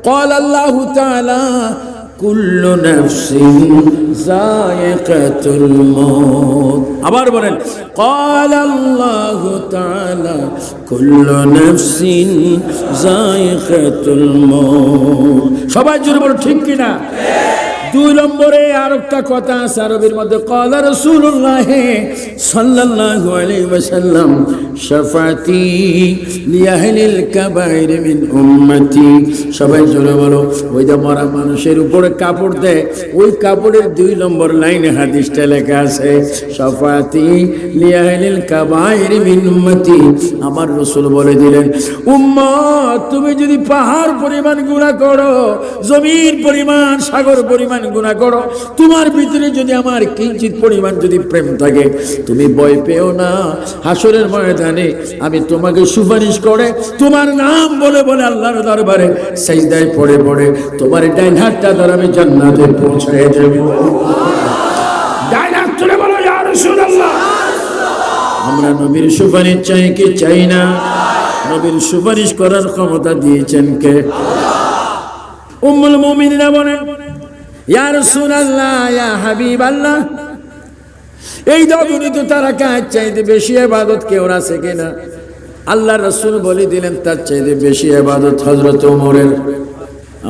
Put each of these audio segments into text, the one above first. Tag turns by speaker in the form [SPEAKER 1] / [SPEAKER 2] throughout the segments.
[SPEAKER 1] قال الله تعالى كل نفس ذائقة الموت আবার বলেন قال الله تعالى كل نفس ذائقة الموت সবাই জোরে বলো ঠিক কি না দুই নম্বরে আরেকটা কথা আছে আরবির মধ্যে قال رسول الله صلى الله عليه وسلم شفاعتي لأهل الكبائر من أمتي সবাই জোরে বলো ওই যে মরা মানুষের উপরে কাপড় দেয় ওই কাপড়ের দুই নম্বর লাইনে হাদিসটা লেখা আছে শফাতি লিআহলিল কাবাইর মিন উম্মতি আমার রাসূল বলে দিলেন উম্মত তুমি যদি পাহাড় পরিমাণ গুনাহ করো জমির পরিমাণ সাগর পরিমাণ গুনাহ করো তোমার ভিতরে যদি আমার কিঞ্চিত পরিমাণ যদি প্রেম থাকে তুমি ভয় পেও না হাসরের ময়দানে আমি তোমাকে সুপারিশ করে তোমার নাম বলে বলে আল্লাহর দরবারে সিজদায় পড়ে পড়ে তোমার ডাইন হাতটা ধরে আমি জান্নাতে পৌঁছায় দেব ডাইন হাত তুলে বলো ইয়া রাসূলুল্লাহ আমরা নবীর সুপারিশ চাই কি চাই না নবীর সুপারিশ করার ক্ষমতা দিয়েছেন কে আল্লাহ উম্মুল মুমিনিনা বলেন ইয়া রাসূলুল্লাহ ইয়া হাবিবাল্লাহ এই দুনিয়াতে তো তারা কাজ চাইতে বেশি ইবাদত কেউ আছে কিনা আল্লাহর রাসূল বলে দিলেন তার চাইতে বেশি ইবাদত হযরত ওমরের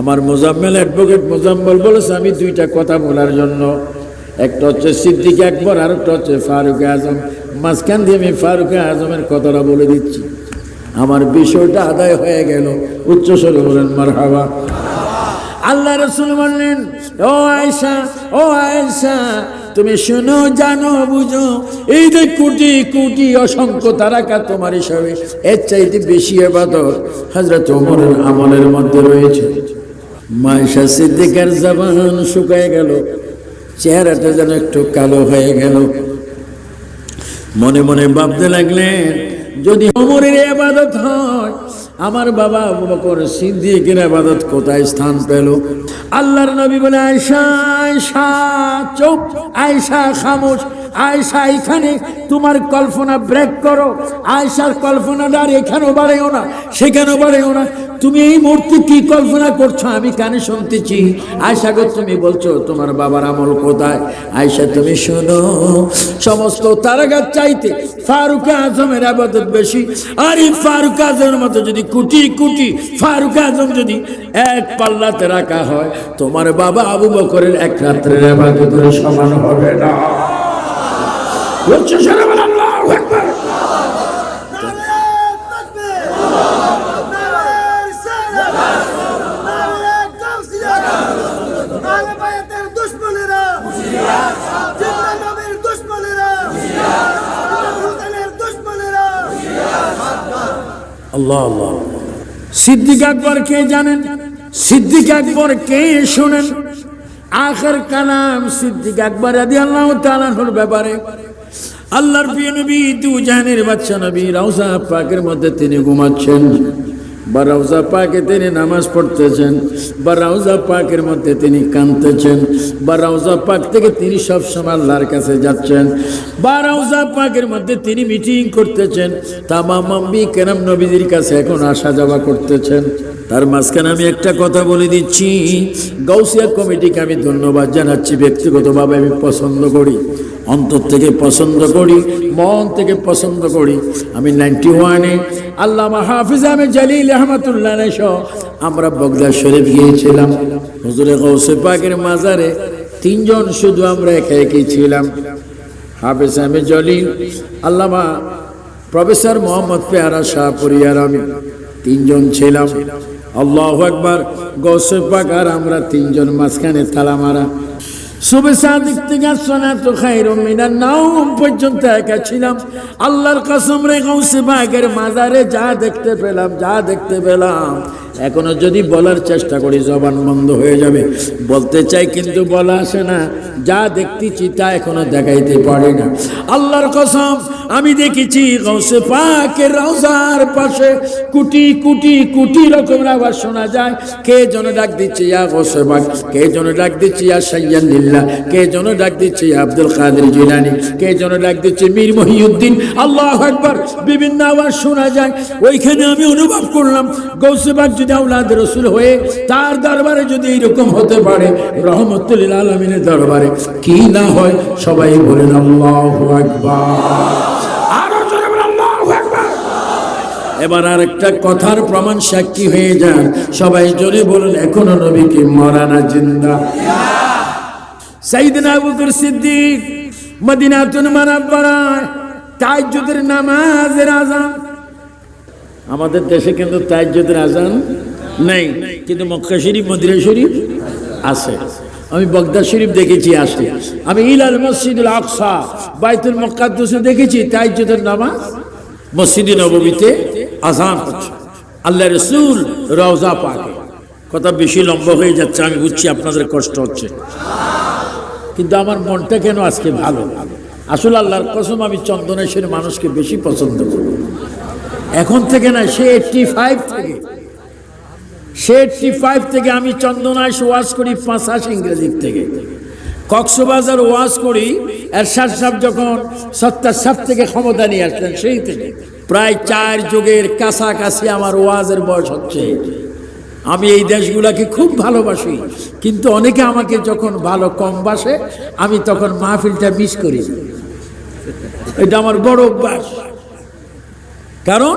[SPEAKER 1] আমার মুজাম্মেল অ্যাডভোকেট মুজাম্মেল বলেছে আমি দুইটা কথা বলার জন্য একটা হচ্ছে সিদ্দিক আকবর আর একটা হচ্ছে ফারুক আজম মাঝখান দিয়ে আমি ফারুক আজমের কথাটা বলে দিচ্ছি আমার বিষয়টা আদায় হয়ে গেল উচ্চ স্বরে বলেন মারহাবা আল্লাহ রাসূল বললেন ও আয়েশা তুমি শোনো জানো বুঝো এই যে কোটি কোটি অসংখ্য তারকা তোমার হিসাবে এর চাইতে বেশি ইবাদত হযরত ওমরের আমলের মধ্যে রয়েছে মায়েশা সিদ্দিকার জবান শুকিয়ে গেল চেহারাটা যেন একটু কালো হয়ে গেল মনে মনে ভাবতে লাগলেন যদি ওমরের ইবাদত হয় আমার বাবা আবু বকর সিদ্দিকের ইবাদত কোথায় স্থান পেল আল্লাহর নবী বলে আয়েশা আয়েশা চুপ আয়েশা খামোশ আয়েশা এখানে তোমার কল্পনা ব্রেক করো আয়েশার কল্পনাটা আর এখানেও বাড়েও না সেখানেও বাড়েও না তুমি এই মুহূর্তে কি কল্পনা করছো আমি কানে শুনতেছি আয়েশা গো তুমি বলছো তোমার বাবার আমল কোথায় আয়েশা তুমি শোনো সমস্ত তারকার চাইতে ফারুক আজমের ইবাদত বেশি আর এই ফারুক আজমের মতো যদি কোটি কোটি ফারুক আজম যদি এক পাল্লাতে রাখা হয় তোমার বাবা আবু বকরের এক রাত্রের ইবাদতের সমান হবে না আল্লাহু আকবার আল্লাহ আল্লাহ সিদ্দিক আকবর কে জানেন সিদ্দিক আকবর কে শুনেন আখির কালাম সিদ্দিক আকবর রাদিয়াল্লাহু তাআলা আনহুর ব্যাপারে আল্লাহর প্রিয় নবী দু জাহানের বাদশা নবী রওজা পাকের মধ্যে তিনি ঘুমাচ্ছেন বা রওজা পাকে তিনি নামাজ পড়তেছেন বা রওজা পাকের মধ্যে তিনি কাঁদতেছেন বা রওজা পাক থেকে তিনি সব সময় আল্লাহর কাছে যাচ্ছেন বা রওজা পাকের মধ্যে তিনি মিটিং করতেছেন তামাম আম্বিয়া কেরাম নবীদের কাছে এখন আসা যাওয়া করতেছেন তার মাঝখানে আমি একটা কথা বলে দিচ্ছি গাউসিয়া কমিটিকে আমি ধন্যবাদ জানাচ্ছি ব্যক্তিগতভাবে আমি পছন্দ করি অন্তর থেকে পছন্দ করি মন থেকে পছন্দ করি আমি 91-এ আল্লামা হাফিজ আহমেদ জালিল রহমাতুল্লাহ আলাইহি সহ আমরা বগদাদ শরীফ গিয়েছিলাম হুজুরে গাউসে পাকের মাজারে তিনজন শুধু আমরা একাই ছিলাম হাফিজ আহমেদ জালিল আল্লামা প্রফেসর মোহাম্মদ পেয়ারা শাহপুরী আর আমি তিনজন ছিলাম আল্লাহু আকবার গাউসে পাক আর আমরা তিনজন মাঝখানে তালা মারা সুবহ সাদিক থেকে সালাতু খায়রুম মিনান নাওম পর্যন্ত একা ছিলাম আল্লাহর কসম রে গাউসে পাকের মাজারে যা দেখতে পেলাম এখনো যদি বলার চেষ্টা করি জবান বন্ধ হয়ে যাবে বলতে চাই কিন্তু বলা আসে না যা দেখতেছি তা এখনো দেখাইতে পারি না আল্লাহর কসম আমি দেখেছি গাউসে পাকের রওজার পাশে কোটি কোটি কোটি রকমের আওয়াজ শোনা যায় কে যেন ডাক দিচ্ছে ইয়া গাউসে পাক কে যেন ডাক দিচ্ছে ইয়া সাইয়্যিদ লিল্লাহ কে যেন ডাক দিচ্ছে ইয়া আব্দুল কাদের জিলানী কে যেন ডাক দিচ্ছে মীর মহিউদ্দিন আল্লাহু আকবার বিভিন্ন আওয়াজ শোনা যায় ওইখানে আমি অনুভব করলাম গাউসে পাক যদি আওলাদ রাসূল হয়ে তার দরবারে যদি এরকম হতে পারে, রহমতুল লিল আলামিনের দরবারে কি না হয়। সবাই বলেন আল্লাহু আকবার। আরো জোরে বলেন আল্লাহু আকবার। এবার আরেকটা কথার প্রমাণ সাক্ষী হয়ে যান। সবাই জোরে বলেন এখনো নবী কি মরা না জিন্দা? সাইয়েদনা আবু বকর সিদ্দিক মদিনাতুল মুনাওয়ারায় তাহাজ্জুদের নামাজের আযান, আমাদের দেশে কিন্তু তাহাজ্জুদের আযান নেই, কিন্তু মক্কা শরীফ মদিনা শরীফ আছে। আমি বাগদাদ শরীফ দেখেছি আসে, আমি ইলাল মসজিদুল আকসা বাইতুল মুকাদ্দাসে দেখেছি তাহাজ্জুদের নামাজ মসজিদে নববীতে আযান হচ্ছে, আল্লাহ রাসূল রওজা পাকে। কথা বেশি লম্বা হয়ে যাচ্ছে, আমি বুঝছি আপনাদের কষ্ট হচ্ছে, কিন্তু আমার মনটা কেন আজকে ভালো। আসলে আল্লাহর কসম আমি চন্দনেশ্বর মানুষকে বেশি পছন্দ করি। এখন থেকে না, সে 85 থেকে আমি চন্দনাইশ ওয়াজ করি 85 ইংরেজি থেকে। কক্সবাজার ওয়াজ করি এরশাদ সাহেব যখন 77 থেকে ক্ষমতা নিয়ে আসলেন, সেই থেকে প্রায় 4 যুগের কাছাকাছি আমার ওয়াজের বয়স হচ্ছে। আমি এই দেশগুলাকে খুব ভালোবাসি, কিন্তু অনেকে আমাকে যখন ভালো কম বাসে আমি তখন মাহফিলটা মিস করি। এটা আমার বড় অভ্যাস, কারণ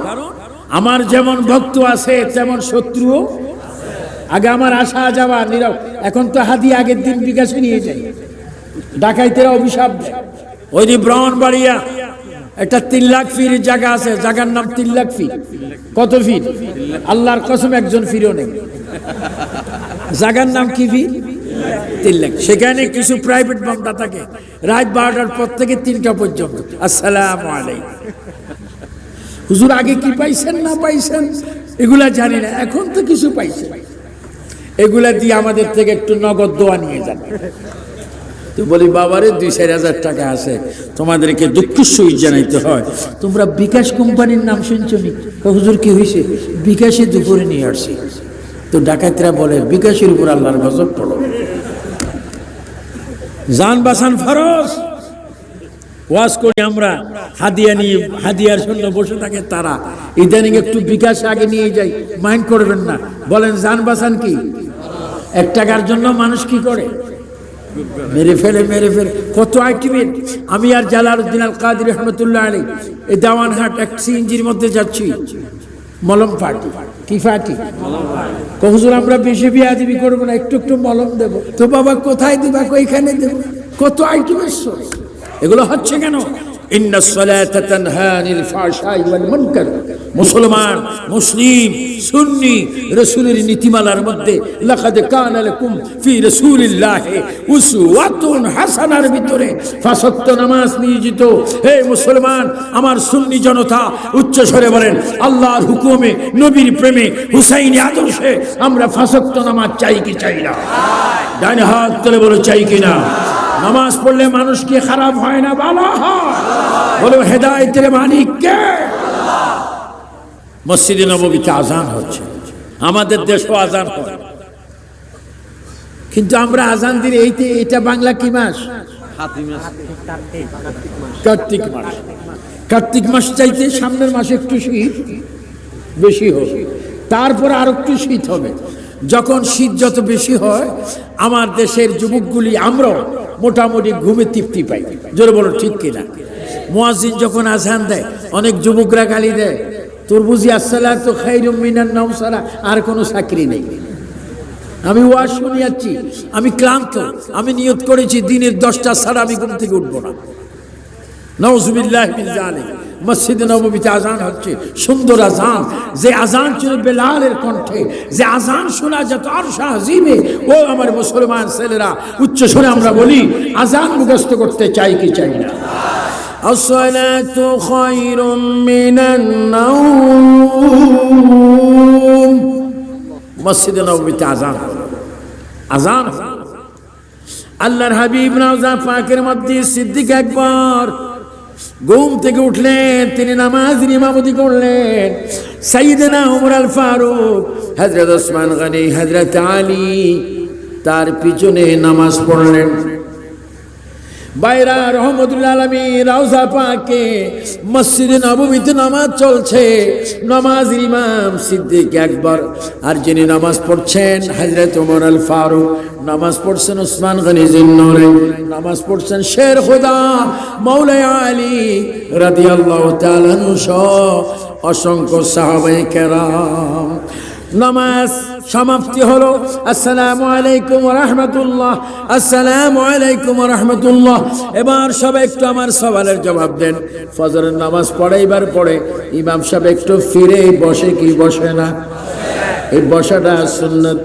[SPEAKER 1] আমার যেমন ভক্ত আছে তেমন শত্রুও। আগে আমার আসা যাওয়া নীরব, এখন তো হাদি আগের দিন বিকাশে নিয়ে যাই। ডাকাইতেরা অভিশাপ দেয়। ওই যে ব্রাহ্মণবাড়িয়া একটা 3 লাখ ফির জায়গা আছে, জায়গার নাম 3 লাখ ফির। কত ফির? আল্লাহর কসম একজন ফিরও নেই। জায়গার নাম কি ফির? 3 লাখ। সেখানে কিছু প্রাইভেট বান্দা থাকে, রাত 12টার পর থেকে 3টা পর্যন্ত আসসালামু আলাইকুম। হুজুর আগে কি পাইছেন না পাইছেন এগুলা জানি না, এখন তো কিছু পাইছে। এগুলা দিয়ে আমাদের থেকে একটু নগদ দোয়া নিয়ে যান। তো বলি বাবারে 2-4 হাজার টাকা আছে, তোমাদেরকে দুঃখের সহিত জানাইতে হয়। তোমরা বিকাশ কোম্পানির নাম শুনছো নি? হুজুর কি হয়েছে? বিকাশে দুপুরে নিয়ে আসছি। তো ডাকাতরা বলে বিকাশের উপর আল্লাহর গজব পড়ো, জান বাঁচান ফরজ। ওয়াজ করি আমরা, হাদিয়া নিয়ে হাদিয়ার জন্য বসে থাকে তারা। ইদানিং একটু বিকাশ আগে নিয়ে যাই, মাইন্ড করবেন না। বলেন জান বাঁচান কি? 1 টাকার জন্য মানুষ কি করে? মেরে ফেলে। কত আইটিমেট। আমি আর জালালউদ্দিন আল কাদের রহমতুল্লাহ আলাইহি এই দেওয়ানহাট এক সিএনজির মধ্যে যাচ্ছি, মলম পার্টি। কি পার্টি? হুজুর আমরা বেশি বিয়াদবি করবো না, একটু একটু মলম দেবো। তো বাবা কোথায় দিবা? ওইখানে দেবো। কত আইটিমেট। এগুলো হচ্ছে কেন? ইন্নাস সালাতা তানহা আনিল ফাহশাই ওয়াল মুনকার। মুসলমান, মুসলিম, সুন্নি রাসূলের নীতিমালার মধ্যে লাকাদ কানা লাকুম ফি রাসূলিল্লাহি উসওয়াতুন হাসানার ভিতরে 5 ওয়াক্ত নামাজ নিয়োজিত। হে মুসলমান, আমার সুন্নি জনতা উচ্চ স্বরে বলেন আল্লাহর হুকুমে, নবীর প্রেমে, হুসাইনি আদর্শে আমরা 5 ওয়াক্ত নামাজ চাই কি চাই না? ডানে হাত তুলে বলো চাই কি না? নামাজ পড়লে মানুষ কি খারাপ হয় না ভালো হয়? বলো হেদায়েতের মালিক কে? মসজিদে নববীতে আজান হচ্ছে, আমাদের দেশেও আজান হয়, কিন্তু আমরা আজান দিলে এটা বাংলা কি মাস? কার্তিক মাস। কার্তিক মাস চাইতে সামনের মাসে একটু শীত বেশি হবে, তারপর আর একটু শীত হবে। যখন শীত যত বেশি হয় আমার দেশের যুবকগুলি আমরাও মোটামুটি ঘুমে তৃপ্তি পাই। জোরে বলো ঠিক কিনা? মুয়াজ্জিন যখন আজান দেয় অনেক যুবকরা গালি দেয়, তোর বুঝি আসসালাতু খায়রুম মিনান নাওম ছাড়া আর কোনো চাকরি নেই। আমি ওয়াজ শুনে যাচ্ছি, আমি ক্লান্ত, আমি নিয়ত করেছি দিনের 10টা ছাড়া আমি ঘুম থেকে উঠবো না। নাউজুবিল্লাহ মিন যালিক। মসজিদে নববীতে আজান হচ্ছে, সুন্দর আজান, যে আজান ছিল বেলালের কণ্ঠে, যে আজান শোনা যেত আরশ আজিমে। ও আমার মুসলমান ছেলেরা, উচ্চ স্বরে আমরা বলি আজান মুখস্থ করতে চাই কি চাই না? আসসালাতু খায়রুম মিনান নাওম। মসজিদে নববীতে আজান, আজান। আল্লাহর হাবিব রওজা পাকের মধ্যে সিদ্দিক আকবর ঘুম থেকে উঠলেন, তিনি নামাজের ইমামতি করলেন। সাইয়েদনা ওমর আল ফারুক, হযরত ওসমান গনি, হযরত আলী তার পিছনে নামাজ পড়লেন। বাইরা রহমতুল আলামিন রওজা পাকে মসজিদে নববীতে নামাজ চলছে। নামাজের ইমাম সিদ্দিক আকবর, আর যিনি নামাজ পড়ছেন হযরত ওমর আল ফারুক, নামাজ পড়ছেন ওসমান গনি জিন্নুরাইন, নামাজ পড়ছেন শের খুদা মাওলা আলী রাদিয়াল্লাহু তাআলা আনহু সহ অসংখ্য সাহাবায়ে কেরাম। নামাজ সমাপ্তি হলো। আসসালামু আলাইকুম ওয়া রাহমাতুল্লাহ, আসসালামু আলাইকুম ওয়া রাহমাতুল্লাহ। এবার সবাই একটু আমার সওয়ালের জবাব দেন। ফজরের নামাজ পড়াইবার পরে ইমাম সাহেব একটু ফিরে বসে কি বসে না? এই বসাটা সুন্নাত।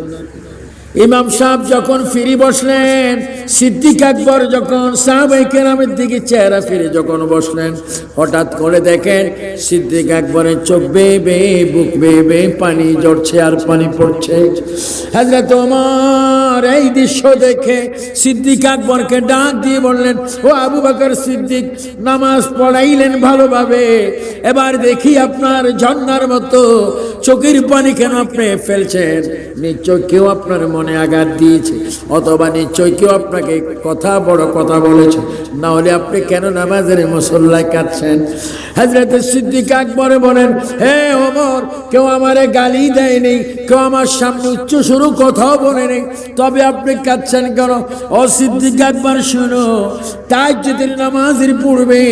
[SPEAKER 1] ইমাম সাহেব যখন ফিরে বসলেন, সিদ্দিক আকবর যখন সাহাবায়ে কেরামের দিকে চেহারা ফিরে যখন বসলেন, হঠাৎ করে দেখেন সিদ্দিক আকবরের চোখ বেয়ে বেয়ে বুক বেয়ে বেয়ে পানি ঝরছে আর পানি পড়ছে। হযরত ওমর এই দৃশ্য দেখে সিদ্দিক আকবরকে ডাক দিয়ে বললেন, ও আবু বকর সিদ্দিক, নামাজ পড়াইলেন ভালোভাবে, এবার দেখি আপনার ঝর্ণার মতো চোখের পানি কেন আপনি ফেলছেন? নিশ্চয় কেউ আপনার মনে আঘাত দিয়েছে, অথবা নিশ্চয় কেউ আপনাকে বড় কথা বলেছে, না হলে আপনি কেন নামাজের মুসল্লায় কাঁদছেন? হযরত সিদ্দিক আকবর বলেন, হে ওমর, কেউ আমারে গালি দেয়নি, কেউ আমার সামনে উচ্চ সুরে কথাও বলেনি, তবে আপনি কাঁদছেন কেন? ও সিদ্দিক আকবর শুনো, তাহাজ্জুদের নামাজের পূর্বে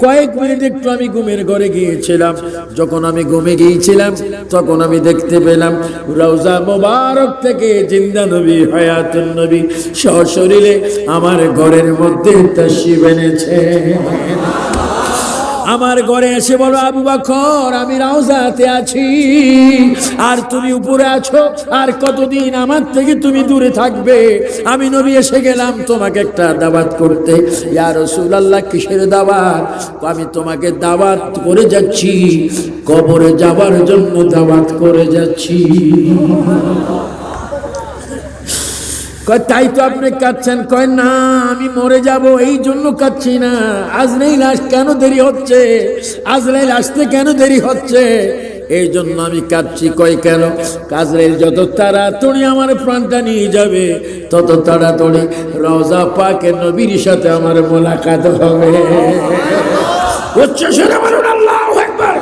[SPEAKER 1] কয়েক মিনিট একটু আমি ঘুমের ঘরে গিয়েছিলাম। যখন আমি ঘুমে গিয়েছিলাম তখন আমি দেখতে পেলাম রওজা মোবারক থেকে জিন্দা নবী হায়াতুন নবী সশরীরে আমার ঘরের মধ্যে তাশরিফ এনেছে। আমার ঘরে এসে বলো, আবু বকর, আমি রওজাতে আছি আর তুমি উপরে আছো, আর কতদিন আমার থেকে তুমি দূরে থাকবে? আমি নবী এসে গেলাম তোমাকে একটা দাওয়াত করতে। ইয়া রাসূলুল্লাহ, কিসের দাওয়াত? আমি তোমাকে দাওয়াত করে যাচ্ছি, কবরে যাবার জন্য দাওয়াত করে যাচ্ছি। তাই তো আপনি কাঁদছেন? কয় না, আমি মরে যাব এই জন্য কাঁদছি না। আজরাইল কেন দেরি হচ্ছে? আজরাইল আসতে কেন দেরি হচ্ছে? এই জন্য আমি কাঁদছি। কয় কেন? আজরাইল যত তাড়াতাড়ি আমার প্রাণটা নিয়ে যাবে, তত তাড়াতাড়ি রওজা পাকে নবীর সাথে আমার মোলাকাত হবে। উচ্চ স্বরে বলুন আল্লাহু আকবার।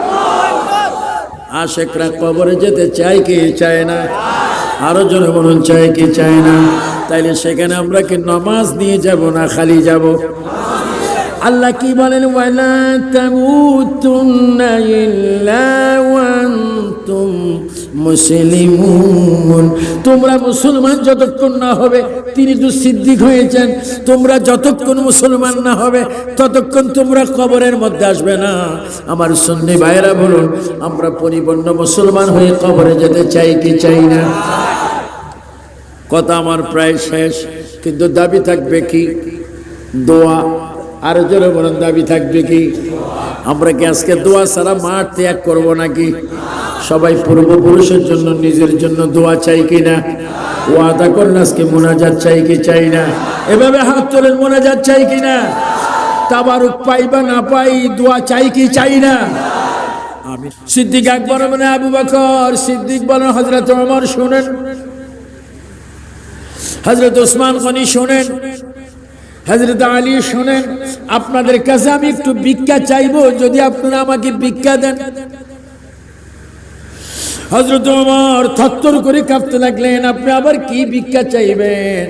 [SPEAKER 1] আশিকরা কবরে যেতে চায় কি চায় না? আরো জোরে বলুন, চায় কি চায় না? তাইলে সেখানে আমরা কি নামাজ নিয়ে যাব না খালি যাব? আল্লাহ কি বলেন? ওয়ালা তামুতুন্না ইল্লা ওয়া আনতুম মুসলিমুন। তোমরা মুসলমান যতক্ষণ না হবে, তিনি তো সিদ্দিক হয়েছেন, তোমরা যতক্ষণ মুসলমান না হবে ততক্ষণ তোমরা কবরের মধ্যে আসবে না। আমার সুন্নি ভাইরা বলুন, আমরা পরিপূর্ণ মুসলমান হয়ে কবরে যেতে চাই কি চাই না? কথা আমার প্রায় শেষ, কিন্তু দাবি থাকবে কি? দোয়া। আরো জোরে বলেন, দাবি থাকবে কি? আমরা কি আজকে দোয়া ছাড়া মাঠ ত্যাগ করবো নাকি? সবাই পূর্বপুরুষের জন্য, নিজের জন্য দোয়া চাই কি না? ওয়াদা করেন আজকে মুনাজাত চাই কি চাই না? এভাবে হাত তোলেন, মুনাজাত চাই কি না? তাবারুক পাই বা না পাই, দোয়া চাই কি চাই না? আমি সিদ্দিক আকবর মানে আবু বকর সিদ্দিক বলেন, হযরত ওমর শুনেন, হযরত ওসমান গনি শোনেন, হযরত আলী শোনেন, আপনাদের কাছে আমি একটু ভিক্ষা চাইবো, যদি আপনারা আমাকে ভিক্ষা দেন। হযরত ওমর থরথর করে কাঁপতে লাগলেন, আপনি আবার কি ভিক্ষা চাইবেন?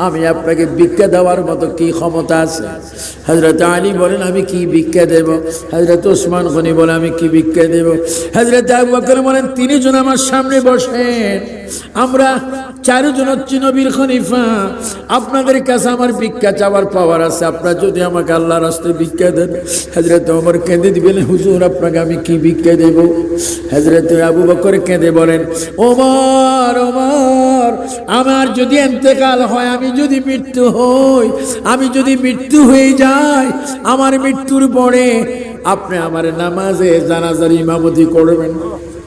[SPEAKER 1] আমি আপনাকে ভিক্ষা দেওয়ার মতো কি ক্ষমতা আছে? হযরত আলী বলেন, আমি কি ভিক্ষা দেব? হযরত ওসমান গনি বলে, আমি কি ভিক্ষা দেব? হযরত আবু বকর বলেন, তিনজন আমার সামনে বসেন, আমরা চারজন হচ্ছি নবীর খলিফা, আপনাদের কাছে আমার ভিক্ষা চাওয়ার পাওয়ার আছে, আপনারা যদি আমাকে আল্লাহর রাস্তায় ভিক্ষা দেন। হযরত ওমর কেঁদে দিবেন, হুজুর আপনাকে আমি কি ভিক্ষা দেব? হযরত আবু বকর কেঁদে বলেন, ওমর ওমর, আমার যদি ইন্তেকাল হয়, আমি যদি মৃত্যু হই, আমি যদি মৃত্যু হয়ে যাই, আমার মৃত্যুর পরে আপনি আমার নামাজে জানাজার ইমামতি করবেন,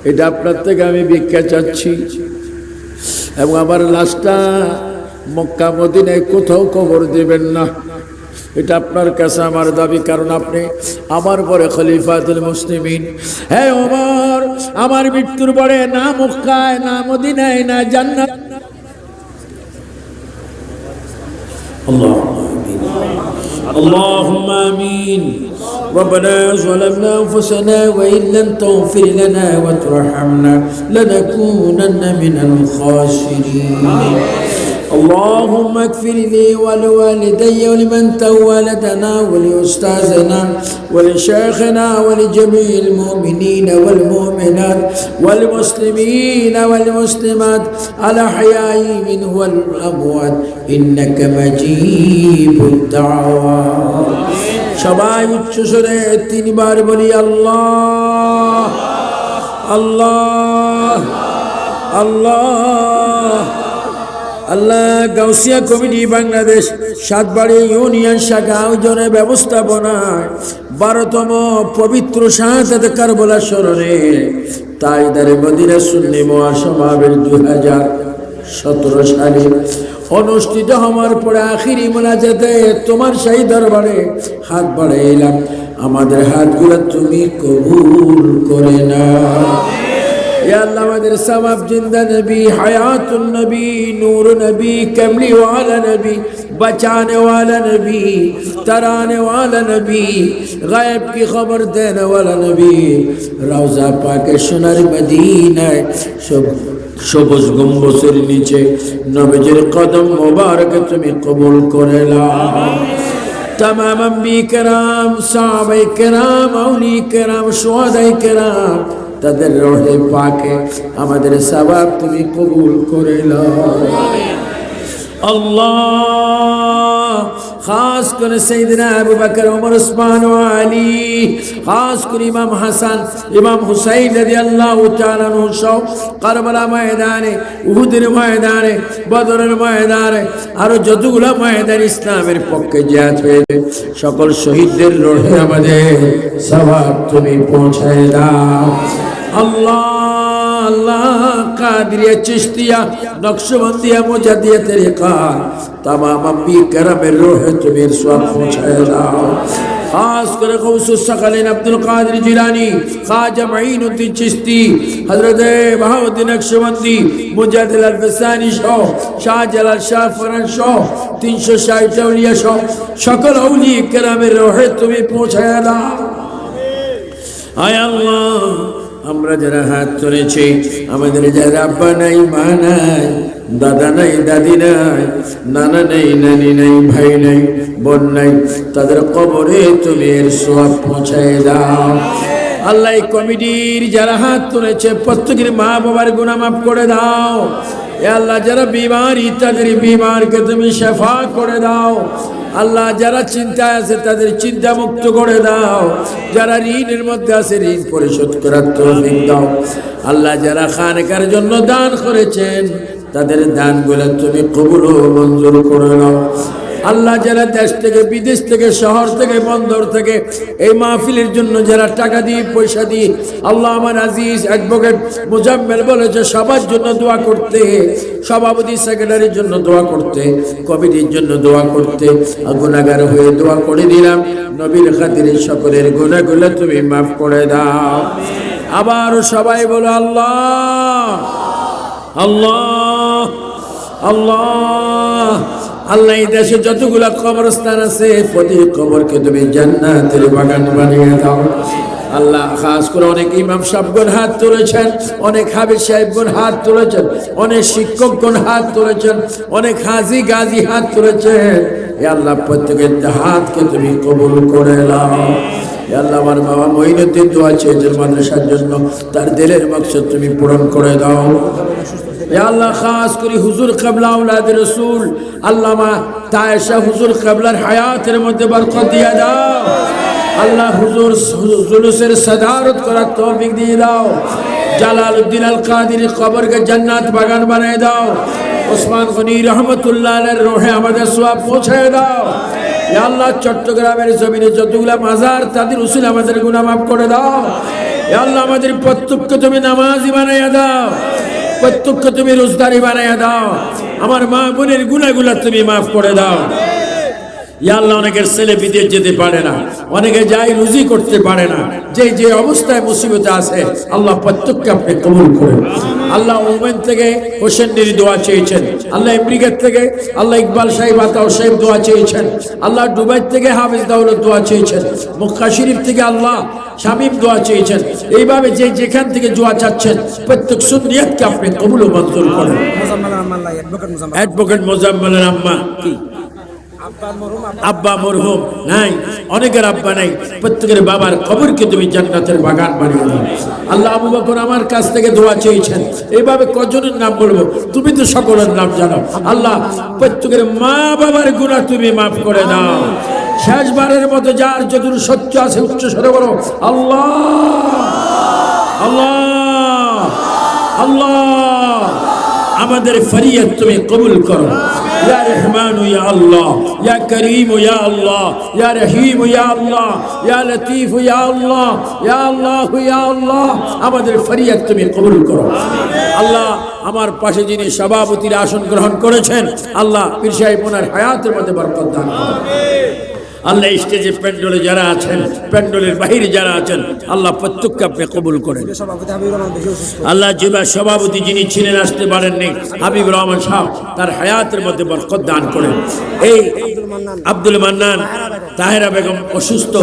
[SPEAKER 1] এটা আপনার থেকে আমি ভিক্ষা চাচ্ছি। এবং আমার লাশটা মক্কা মদিনায় কোথাও কবর দেবেন না, এটা আপনার কাছে আমার দাবি, কারণ আপনি আমার পরে খলিফাতুল মুসলিমিন। হে ওমর, আমার মৃত্যুর পরে না মক্কায়, না মদিনায়, না জান্নাত। اللهم آمين. ربنا ظلمنا أنفسنا وإن لم تغفر لنا وترحمنا لنكونن من الخاسرين. اللهم اغفر لي ولوالدي ولمن تولدنا ولأستاذنا ولشيخنا ولجميع المؤمنين والمؤمنات والمسلمين والمسلمات الأحياء منهم والأموات إنك مجيب الدعوات. সবাই উচ্চ স্বরে তিনবার বলি আল্লাহ আল্লাহ আল্লাহ। আল্লাহ গাউসিয়া কমিটি বাংলাদেশ সাতবাড়ি ইউনিয়ন শাখা আয়োজনের ব্যবস্থাপনায় 12তম পবিত্র শাহাদাত কারবালা স্মরণে তাইদারে মদিনা সুন্নি মহাসমাবেশ 2017 সালে অনুষ্ঠিত হওয়ার পরে আখিরি মোনাজাতে তোমার সেই দরবারে হাত বাড়াইলাম। আমাদের হাতগুলো তুমি কবুল করে নাও। या अल्लाह मदर सवाब जिंदा नबी हयातुन नबी नूर नबी कमली वाला नबी बचाने वाला नबी तराने वाला नबी गायब की खबर देने वाला नबी रौजा पाके सोनार मदीनाয় সবুজ গম্বুজের নিচে নবীজির কদম মোবারক তুমি কবুল করে নাও। तमाम अंबिया किराम साहबाए किराम औलिया किराम शुहदाए किराम তাদের রহে পাকে আমাদের সওয়াব তুমি কবুল করে নাও। আল্লাহ খাস করে সাইয়েদনা আবু বকর ওমর ওসমান ও আলী, খাস করে ইমাম হাসান ইমাম হুসাইন রাদিয়াল্লাহু তাআলা আনহু সহ কারবালা ময়দানে, উহুদের ময়দানে, বদরের ময়দানে আরো যতগুলো ময়দান ইসলামের পক্ষে জিহাদ হয়েছে সকল শহীদদের রহে আমাদের সওয়াব তুমি পৌঁছায় দাও। আল্লাহ আল্লাহ কাদরিয়া চিশতিয়া নকশবন্দিয়া মুজাদ্দিয়া তরিকা तमाम अंबिया किरामेर रूहे তুমি সওয়াব পৌঁছায় দাও। खास कर गौसुस सकलीन अब्दुल कादिर जिलानी, ख्वाजा मुईनुद्दीन चिश्ती, हजरत बहाउद्दीन नक्शबंदी, मुजाद्दिद अल-फसानी शाह, शाहजालाल शाह फरहान शाह, 360 औलिया शाह সকল औलिया किरामेर रूहे তুমি পৌঁছায় দাও। আয় আল্লাহ আমরা যারা হাত তুলেছি আমাদের যারা আব্বা নাই মা নাই দাদা নাই দাদি নাই নানা নাই নানি নাই ভাই নাই বোন নাই তাদের কবরে তুমি এর সওয়াব পৌঁছায় দাও। আল্লাহ এই কমিটির যারা হাত তুলেছে প্রত্যেকের মা বাবার গুনাহ মাফ করে দাও। এ আল্লাহ যারা বিমারি তাদের বিমারকে তুমি শিফা করে দাও। আল্লাহ যারা চিন্তায় আছে তাদের চিন্তা মুক্ত করে দাও। যারা ঋণের মধ্যে আছে ঋণ পরিশোধ করার তৌফিক দাও। আল্লাহ যারা খানেকার জন্য দান করেছেন তাদের দানগুলো তুমি কবুল ও মঞ্জুর করে নাও। আল্লাহ যারা দেশ থেকে বিদেশ থেকে শহর থেকে বন্দর থেকে এই মাহফিলের জন্য যারা টাকা দিয়ে পয়সা দিয়ে আল্লাহ আমার আজিজ অ্যাডভোকেট মুজাম্মেল বলেছে সবার জন্য দোয়া করতে, সভাপতি সেক্রেটারির জন্য দোয়া করতে, কমিটির জন্য দোয়া করতে, গুনাহগার হয়ে দোয়া করে দিলাম। নবীর খাতিরে সকলের গুনাহগুলো তুমি মাফ করে দাও। আবার সবাই বলো আল্লাহ আল্লাহ আল্লাহ। আল্লাহ এই দেশে যতগুলা কবরস্থান আছে প্রতি কবরকে তুমি জান্নাতের বাগান বানিয়ে দাও। আল্লাহ খাস করে অনেক ইমাম সাহেবগণ হাত তুলেছেন, অনেক হাফেজ সাহেবগণ হাত তুলেছেন, অনেক শিক্ষকগণ হাত তুলেছেন, অনেক হাজি গাজী হাত তুলেছেন। এ আল্লাহ প্রত্যেকের হাতকে তুমি কবুল করে নাও। এ আল্লাহ আমার বাবা মঈনুদ্দিন দোয়া চেয়েছেন মাদ্রাসার জন্য, তার দিলের মাকসাদ তুমি পূরণ করে দাও। या अल्लाह खास करी हुजूर क़िबला औलाद रसूल अल्लामा तायशा हुजूर क़िबलार हयातेर मध्य बरकत दिया दाओ। अल्लाह हुजूर जुलूसेर सदारत करार तौफीक दिए दाओ। জালালউদ্দিন আল কাদির কবরকে জান্নাত বাগান বানায় দাও। ওসমান গনি রহমতুল্লাহ আলাইহির রূহে আমাদের সওয়াব পৌঁছায় দাও। ইয়া আল্লাহ চট্টগ্রামের জমিনে যতগুলা মাজার তাদের উসিলা আমাদের গুনাহ মাফ করে দাও। ইয়া আল্লাহ আমাদের প্রত্যেককে তুমি নামাজি বানায়া দাও, প্রত্যেককে তুমি রোজদারি বানায়া দাও। আমার মা বোনের গুনাহগুলো তুমি মাফ করে দাও। ইয়া আল্লাহ, অনেকের ছেলে বিদেশ যেতে পারে না, অনেকে যায় রুজি করতে পারে না, যে অবস্থায় মুসিবতে আছে আল্লাহ প্রত্যেককে আপনি কবুল করেন। আল্লাহ ওমেন থেকে হোসেন নিরি দোয়া চেয়েছেন, আল্লাহ আমেরিকা থেকে আল্লাহ ইকবাল সাহেব আতাউ সাহেব দোয়া চেয়েছেন, আল্লাহ দুবাই থেকে হাফিজ দাউলত দোয়া চেয়েছেন, মক্কা শরীফ থেকে আল্লাহ শামীম দোয়া চেয়েছেন। এইভাবে যেখান থেকে দোয়া চাচ্ছেন প্রত্যেক সুন্নিয়তকে আপনি কবুল ও মঞ্জুর করেন। অ্যাডভোকেট মোজাম্মেলের আম্মা কি আব্বা মরহুম নাই, অনেকের আব্বা নাই, প্রত্যেকের বাবার কবরকে তুমি জান্নাতের বাগান বানিয়ে দাও। আল্লাহ আবু বকর আমার কাছ থেকে দোয়া চেয়েছেন, এইভাবে কজনের নাম বলবো, তুমি তো সকলের নাম জানো। আল্লাহ প্রত্যেকের মা বাবার গুনাহ তুমি মাফ করে দাও। শেষবারের মতো যার যদুর সত্য আছে উচ্চ স্বরে বলো আল্লাহ আল্লাহ আল্লাহ। আমাদের ফরিয়াদ তুমি কবুল করো। ইয়া রহমান ইয়া আল্লাহ, ইয়া করিম ইয়া আল্লাহ, ইয়া রহিম ইয়া আল্লাহ, ইয়া লতিফ ইয়া আল্লাহ, ইয়া আল্লাহ ইয়া আল্লাহ। আমাদের ফরিয়াদ তুমি কবুল করো। আল্লাহ আমার পাশে যিনি সভাপতির আসন গ্রহণ করেছেন, আল্লাহ পীর সাহেব ওনার হায়াতের মধ্যে বরকত দান করো। আল্লাহ স্টেজে প্যান্ডলে যারা আছেন, প্যান্ডলের বাহিরে যারা আছেন, আল্লাহ প্রত্যেককে আপনি কবুল করেন। আল্লাহ জিবা সভাপতি যিনি ছিলেন আসতে পারেননি, হাবিবুর রহমান সাহেব, তার হায়াতের মধ্যে বরকত দান করেন। এই আব্দুল মান্নান, তাহেরা বেগম অসুস্থ,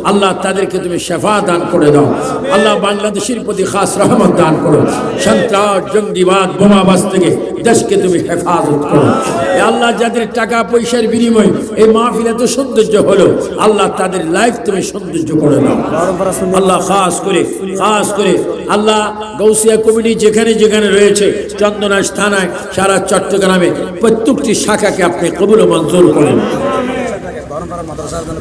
[SPEAKER 1] আল্লাহ তাদেরকে তুমি শেফা দান করে দাও। আল্লাহ বাংলাদেশের প্রতি খাস রহমত দান করো। সন্ত্রাস, জঙ্গিবাদ, বোমাবাজ থেকে দেশকে তুমি হেফাজত করো। আল্লাহ যাদের টাকা পয়সার বিনিময়ে এই মাহফিল এত সৌন্দর্য হলো, আল্লাহ তাদের লাইফ তুমি সৌন্দর্য করে দাও। আল্লাহ খাস করে আল্লাহ গৌসিয়া কমিটি যেখানে যেখানে রয়েছে, চন্দনাইশ থানায়, সারা চট্টগ্রামে প্রত্যেকটি শাখাকে আপনি কবুল ও মঞ্জুর করেন।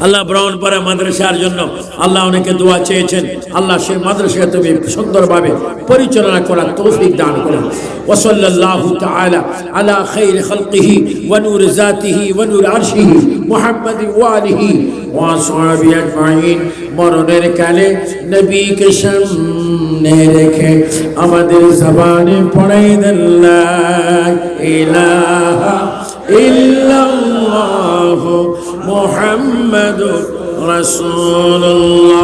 [SPEAKER 1] আল্লাহ ব্রাহ্মণপাড়া মাদ্রাসার জন্য আল্লাহ অনেকে দোয়া চেয়েছেন, আল্লাহ সেই মাদ্রাসাকে তুমি সুন্দরভাবে পরিচালনা করার তৌফিক দান করুন। ওয়া সাল্লাল্লাহু তাআলা আলা খায়রি খালকিহি ওয়া নূরি জাতিহি ওয়া নূরি আরশিহি মুহাম্মাদি ওয়া আলিহি ওয়া আসহাবিহি আজমাইন। মরণের কালে নবীকে সামনে রেখে আমাদের জবানে পড়াই দেন লা ইলাহা ইল্লাল্লাহু মুহাম্মাদুর রাসূলুল্লাহ।